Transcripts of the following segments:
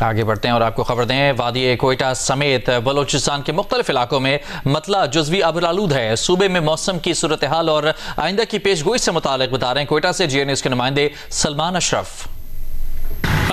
आगे बढ़ते हैं और आपको खबर दें, वादी कोयटा समेत बलोचिस्तान के मुख्तलिफ इलाकों में मतला जुज़वी अबरालूद है। सूबे में मौसम की सूरत हाल और आइंदा की पेशगोई से मुतालिक बता रहे हैं कोयटा से GN न्यूज़ के नुमाइंदे सलमान अशरफ।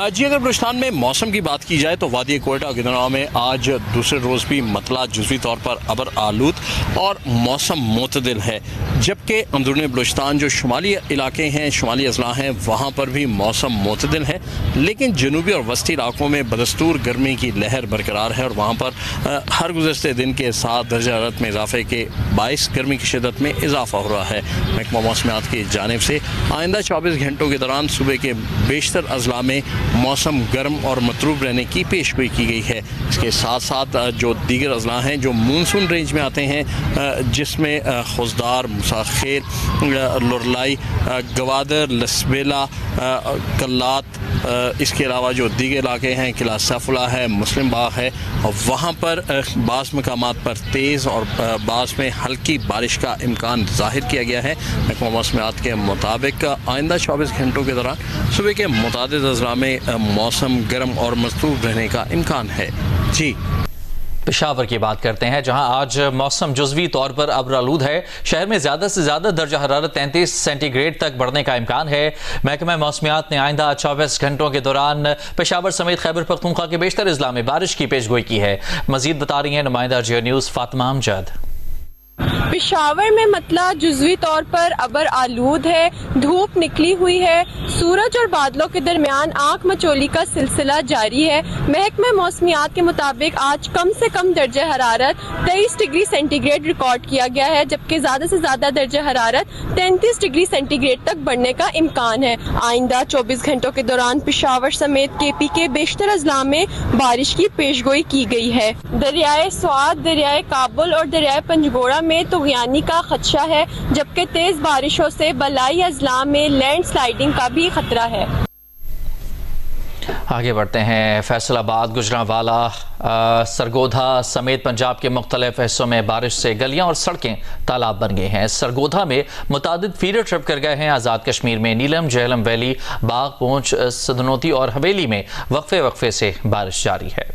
जी, अगर बलूचिस्तान में मौसम की बात की जाए तो वादी कोयटा और गिरदनवा में आज दूसरे रोज़ भी मतला जुज़वी तौर पर अबर आलूद और मौसम मोतदिल है, जबकि अंदरूनी बलूचिस्तान जो शुमाली इलाके हैं, शुमाली अजला हैं, वहाँ पर भी मौसम मोतदिल है, लेकिन जनूबी और वस्ती इलाकों में बदस्तूर गर्मी की लहर बरकरार है और वहाँ पर हर गुज़श्ते दिन के साथ दर्जा हरारत में इजाफे के बायस गर्मी की शिदत में इजाफा हो रहा है। महकमा मौसमियात की जानिब से आइंदा 24 घंटों के दौरान सूबे के बेशतर अजला में मौसम गर्म और मतरूब रहने की पेशगोई की गई है। इसके साथ साथ जो दीगर अजला हैं जो मानसून रेंज में आते हैं, जिसमें खुजदार, मुसाखेर, लुरलाई, गवादर, लसबेला, कल्लात, इसके अलावा जो दीगर इलाके हैं, किला सैफुल्लाह है, मुस्लिम बाग है, वहाँ पर बाज़ मकामात पर तेज़ और बाज़ में हल्की बारिश का इम्कान ज़ाहिर किया गया है। महकमा मौसमियात के मुताबिक आइंदा 24 घंटों के दौरान सुबह के मुतादिद अजला में मौसम गर्म और मस्तूब रहने का इम्कान है। जी, पेशावर की बात करते हैं, जहां आज मौसम जुज़वी तौर पर अबरालूद है। शहर में ज़्यादा से ज़्यादा दर्जा हरारत 33 सेंटीग्रेड तक बढ़ने का इम्कान है। महकमा मौसमियात ने आइंदा 24 घंटों के दौरान पेशावर समेत खैबर पख्तूनख्वा के बेशतर अजला में बारिश की पेशगोई की है। मजीद बता रही हैं नुमाइंदा GN न्यूज़ फातिमा अमजद। पेशावर में मतला जुज़वी तौर पर अबर आलूद है, धूप निकली हुई है, सूरज और बादलों के दरमियान आंख मचोली का सिलसिला जारी है। महकमा मौसमियात के मुताबिक आज कम से कम दर्जा हरारत 23 डिग्री सेंटीग्रेड रिकॉर्ड किया गया है, जबकि ज्यादा से ज्यादा दर्जा हरारत 33 डिग्री सेंटीग्रेड तक बढ़ने का इम्कान है। आइंदा 24 घंटों के दौरान पेशावर समेत KP के बेशतर अजला में बारिश की पेशगोई की गई है। दरियाए स्वात, दरियाए काबुल और दरियाए पंजगोड़ा में तुग़यानी का खदशा है, जबकि तेज बारिशों से बलाई अजला में लैंड स्लाइडिंग का भी खतरा है। आगे बढ़ते हैं, फैसलाबाद, गुजरांवाला, सरगोधा समेत पंजाब के मुख्तलिफ हिस्सों में बारिश से गलियां और सड़कें तालाब बन गई हैं। सरगोधा में मुतादिद फीडर ट्रिप कर गए हैं। आज़ाद कश्मीर में नीलम, झेलम वैली, बाग, पूंछ, सदनोती और हवेली में वक्फे वक्फे से बारिश जारी है।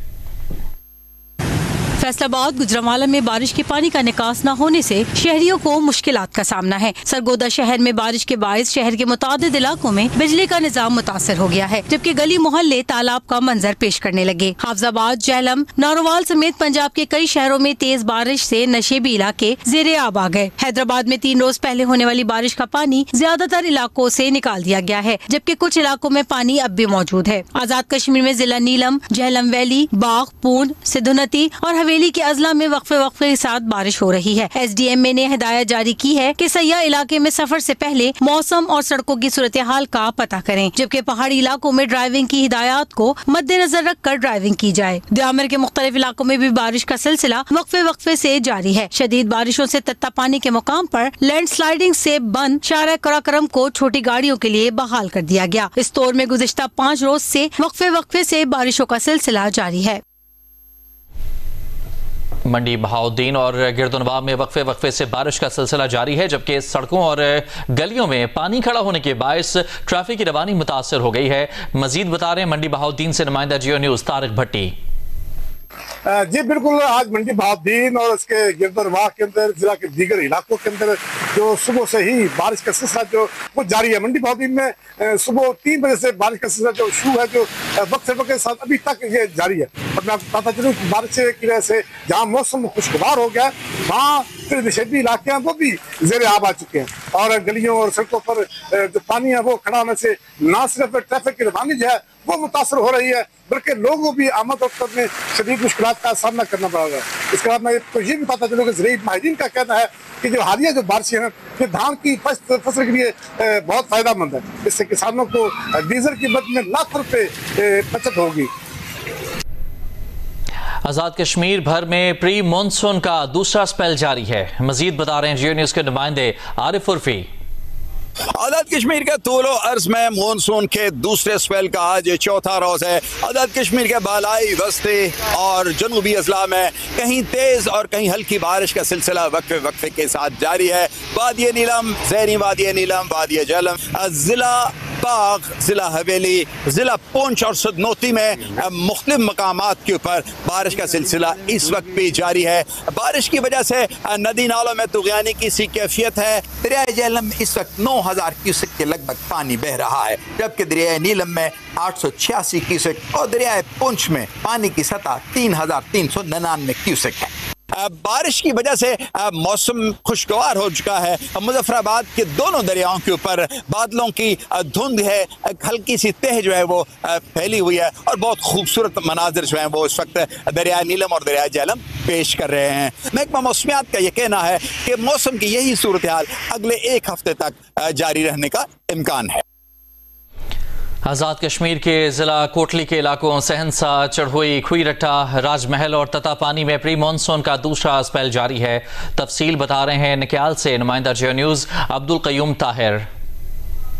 फैसलाबाद, गुजरांवाला में बारिश के पानी का निकास न होने से शहरियों को मुश्किलात का सामना है। सरगोदा शहर में बारिश के बायस शहर के मुतादिद इलाकों में बिजली का निजाम मुतासर हो गया है, जबकि गली मोहल्ले तालाब का मंजर पेश करने लगे। हाफजाबाद, झेलम, नारोवाल समेत पंजाब के कई शहरों में तेज बारिश से नशेबी इलाके ज़ेरे आब आ गए। हैदराबाद में 3 रोज पहले होने वाली बारिश का पानी ज्यादातर इलाकों से निकाल दिया गया है, जबकि कुछ इलाकों में पानी अब भी मौजूद है। आज़ाद कश्मीर में जिला नीलम, झेलम वैली, बाग, पूंछ, सिद्धुनती और हवेली के अजला में वक्फे वक्फे के साथ बारिश हो रही है। SDMA ने हिदायत जारी की है कि सयाह इलाके में सफर से पहले मौसम और सड़कों की सूरत हाल का पता करें, जबकि पहाड़ी इलाकों में ड्राइविंग की हिदायत को मद्देनजर रखकर ड्राइविंग की जाए। दियामर के मुख्तलिफ इलाकों में भी बारिश का सिलसिला वक्फे वक्फे से जारी है। शदीद बारिशों से तत्ता पानी के मुकाम पर लैंड स्लाइडिंग से बंद शारा कराकरम को छोटी गाड़ियों के लिए बहाल कर दिया गया। इस दौर में गुज़िश्ता 5 रोज से वक्फे वक्फे से बारिशों का सिलसिला जारी है। मंडी बहाउद्दीन और गिरदनवा में वक्फे वक्फे से बारिश का सिलसिला जारी है, जबकि सड़कों और गलियों में पानी खड़ा होने के बायस ट्रैफिक की रवानी मुतासर हो गई है। मजीद बता रहे हैं मंडी बहाउद्दीन से नुमाइंदा GN न्यूज़ तारिक भट्टी। जी बिल्कुल, आज मंडी बहाउद्दीन और उसके गिरदनवा के अंदर जिला के दीगर इलाकों के अंदर जो सुबह से ही बारिश का सिलसिला जो वो जारी है। मंडी बहाउद्दीन में सुबह 3 बजे से बारिश का सिलसिला जो शुरू है, जो वक्त के साथ अभी तक ये जारी है। और मैं आपको बताता चलूँ कि बारिश की वजह से जहाँ मौसम खुशगवार हो गया, वहाँ फिर नशेबी इलाके हैं वो भी ज़ेरे आब आ चुके हैं और गलियों और सड़कों पर जो पानी है वो खड़ा होने से न सिर्फ ट्रैफिक की रवानी जो है वो मुतासर हो रही है, बल्कि लोगों को भी आमद रफ्त में शदीद मुश्किलात का सामना करना पड़ रहा है। इसके बाद मैं तो ये भी बताता चलूँ कि ज़राई माहिरीन का कहना है कि जो हालिया जो बारिशें हैं ये धान की फसल के लिए बहुत फ़ायदेमंद है। इससे किसानों को डीजल की मद में लाखों रुपये बचत होगी। आज़ाद कश्मीर भर में प्री मानसून का दूसरा स्पेल जारी है। मजीद बता रहे हैं GN न्यूज़ के नुमाइंदे आरिफ उर्फी। आज़ाद कश्मीर के तूलो अर्ज में मानसून के दूसरे स्पेल का आज 4था रोज है। आज़ाद कश्मीर के बालाई, वस्ती और जनूबी अजला में कहीं तेज और कहीं हल्की बारिश का सिलसिला वक्फे वक्फे के साथ जारी है। वादी नीलम, ज़ेरी वादी नीलम, वादी झेलम, जिला बाग, जिला हवेली, जिला पुंछ और सदनोती में मुख्तलिफ मकामात के ऊपर बारिश का सिलसिला इस वक्त भी जारी है। बारिश की वजह से नदी नालों में तुग़यानी की सी कैफियत है। दरियाए झेलम में इस वक्त 9000 क्यूसेक के लगभग पानी बह रहा है, जबकि दरियाए नीलम में 886 क्यूसेक और दरियाए पुंछ में पानी की सतह 3399 क्यूसेक है। बारिश की वजह से मौसम खुशगवार हो चुका है। मुजफ्फराबाद के दोनों दरियाओं के ऊपर बादलों की धुंध है, हल्की सी तह जो है वो फैली हुई है और बहुत खूबसूरत मनाजिर जो है वो इस वक्त दरिया नीलम और दरिया झेलम पेश कर रहे हैं। महकमा मौसमियात का यह कहना है कि मौसम की यही सूरत हाल अगले एक हफ्ते तक जारी रहने का इम्कान है। आज़ाद कश्मीर के ज़िला कोटली के इलाकों सहनसा, चढ़ोई, खुईरट्टा, राजमहल और ततापानी में प्री मानसून का दूसरा स्पेल जारी है। तफसील बता रहे हैं निक्याल से नुमाइंदा जियो न्यूज़ अब्दुल कयूम ताहिर।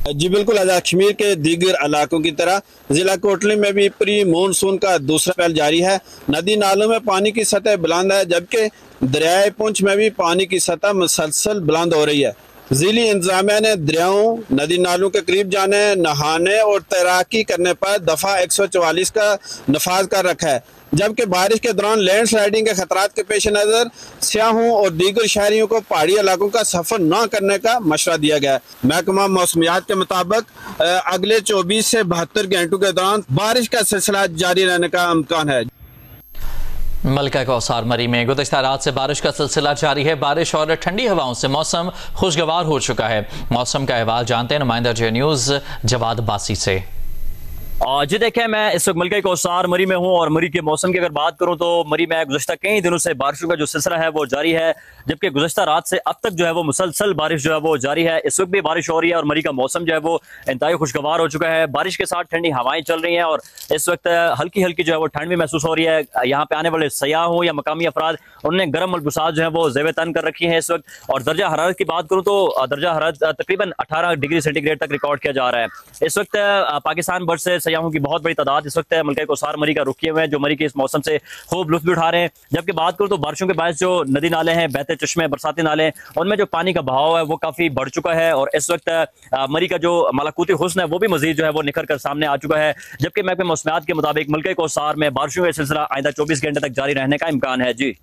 जी बिल्कुल, आज़ाद कश्मीर के दीगर इलाकों की तरह जिला कोटली में भी प्री मानसून का दूसरा स्पेल जारी है। नदी नालों में पानी की सतह बुलंद है, जबकि दरियाए पुंछ में भी पानी की सतह मुसलसल बुलंद हो रही है। ज़िली इंतजामिया ने दरियाओं, नदी नालों के करीब जाने, नहाने और तैराकी करने पर दफ़ा 144 का नफाज कर रखा है, जबकि बारिश के दौरान लैंड स्लाइडिंग के खतरात के पेश नज़र सियाहों और दीगर शहरियों को पहाड़ी इलाकों का सफ़र न करने का मशवरा दिया गया है। महकमा मौसमियात के मुताबिक अगले 24 से 72 घंटों के दौरान बारिश का सिलसिला जारी रहने का इम्कान है। मलका कौसार मरी में गुज़िश्ता रात से बारिश का सिलसिला जारी है। बारिश और ठंडी हवाओं से मौसम खुशगवार हो चुका है। मौसम का अहवाल जानते हैं नुमाइंदा जियो न्यूज़ जवाद बासी से। जी देखें, मैं इस वक्त मलका कौसार मरी में हूँ और मरी के मौसम की अगर बात करूँ तो मरी में गुज़श्ता कई दिनों से बारिशों का जो सिलसिला है वो जारी है, जबकि गुज़श्ता रात से अब तक जो है वो मुसलसल बारिश जो है वो जारी है। इस वक्त भी बारिश हो रही है और मरी का मौसम जो है वो इंतहाई खुशगवार हो चुका है। बारिश के साथ ठंडी हवाएं चल रही हैं और इस वक्त हल्की हल्की जो है वो ठंड भी महसूस हो रही है। यहाँ पे आने वाले सयाह हो या मकामी अफराद, उन्होंने गर्म मलबूसात जो है वो ज़ेब तन कर रखी है इस वक्त। और दर्जा हरारत की बात करूँ तो दर्जा हरारत तकरीबन 18 डिग्री सेंटीग्रेड तक रिकॉर्ड किया जा रहा है। इस वक्त पाकिस्तान भर से सयाहों की बहुत बड़ी इस वक्त मलका कौसार मरी का रुख किए हुए हैं, जो मरी के इस मौसम से खूब लुत्फ उठा रहे हैं। जबकि बात करूं तो बारिशों के बाद जो नदी नाले हैं, बहते चश्मे, बरसाती नाले हैं, उनमें जो पानी का बहाव है वो काफी बढ़ चुका है और इस वक्त मरी का जो मलाकुती हुस्न है वो भी मजीद जो है वो निखर कर सामने आ चुका है। जबकि महकमे मौसमियात के मुताबिक मलका कौसार में बारिशों का सिलसिला आइंदा 24 घंटे तक जारी रहने का इम्कान है। जी।